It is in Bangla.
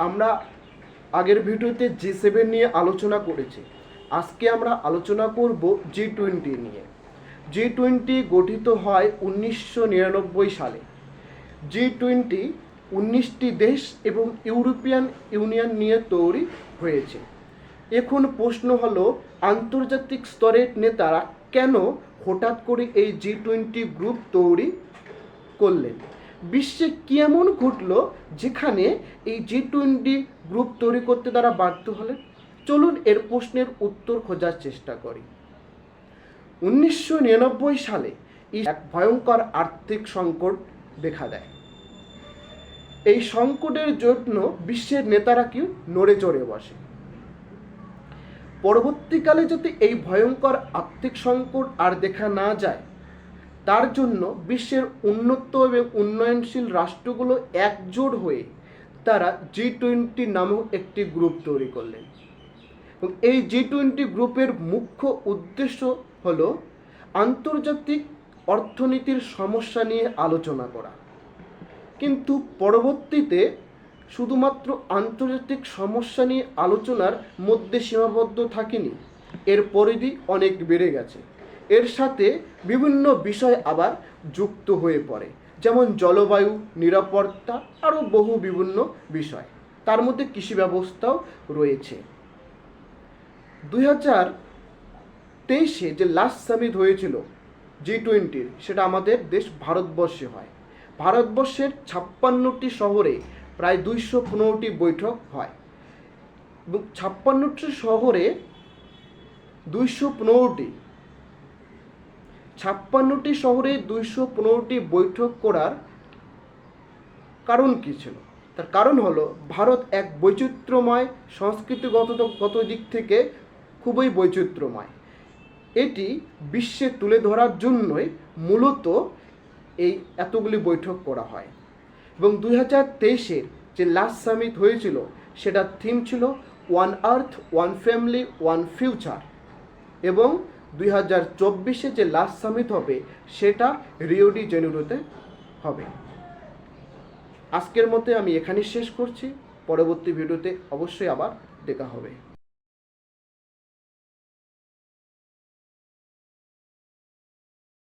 আমরা আগের ভিডিওতে G7 নিয়ে আলোচনা করেছি। আজকে আমরা আলোচনা করব G20 নিয়ে। G20 গঠিত হয় 1999 সালে। G20 19টি দেশ এবং ইউরোপিয়ান ইউনিয়ন নিয়ে তৈরি হয়েছে। এখন প্রশ্ন হলো, আন্তর্জাতিক স্তরের নেতারা কেন হঠাৎ করে এই G20 গ্রুপ তৈরি করলেন? বিশ্বে কি এমন ঘটলো যেখানে এই G20 গ্রুপ তৈরি করতে তারা বাধ্য হলেন? চলুন এর প্রশ্নের উত্তর খোঁজার চেষ্টা করি। 1999 সালে এক ভয়ঙ্কর আর্থিক সংকট দেখা দেয়। এই সংকটের জন্য বিশ্বের নেতারা কি নড়ে চড়ে বসে। পরবর্তীকালে যদি এই ভয়ঙ্কর আর্থিক সংকট আর দেখা না যায়, তার জন্য বিশ্বের উন্নত এবং উন্নয়নশীল রাষ্ট্রগুলো একজোট হয়ে তারা G20 নামক একটি গ্রুপ তৈরি করলেন। এবং এই G20 গ্রুপের মুখ্য উদ্দেশ্য হলো আন্তর্জাতিক অর্থনীতির সমস্যা নিয়ে আলোচনা করা। কিন্তু পরবর্তীতে শুধুমাত্র আন্তর্জাতিক সমস্যা নিয়ে আলোচনার মধ্যে সীমাবদ্ধ থাকেনি, এর পরিধি অনেক বেড়ে গেছে। এর সাথে বিভিন্ন বিষয় আবার যুক্ত হয়ে পড়ে, যেমন জলবায়ু, নিরাপত্তা, আরও বহু বিভিন্ন বিষয়। তার মধ্যে কৃষি ব্যবস্থাও রয়েছে। 2023 যে লাস্ট সামিট হয়েছিল G20, সেটা আমাদের দেশ ভারতবর্ষে হয়। ভারতবর্ষের 56টি শহরে প্রায় 215টি বৈঠক হয় এবং 56টি শহরে 215টি বৈঠক করার কারণ কী ছিল? তার কারণ হলো ভারত এক বৈচিত্র্যময় সংস্কৃতিগত দিক থেকে খুবই বৈচিত্র্যময়। এটি বিশ্বে তুলে ধরার জন্যই মূলত এই এতগুলি বৈঠক করা হয়। এবং 2023 যে লাস্ট সামিট হয়েছিল, সেটার থিম ছিল ওয়ান আর্থ, ওয়ান ফ্যামিলি, ওয়ান ফিউচার। এবং 2024 যে লাস্ট সামিট হবে, সেটা রিও ডি জেনেরোতে হবে। আজকের মতো আমি এখানেই শেষ করছি। পরবর্তী ভিডিওতে অবশ্যই আবার দেখা হবে।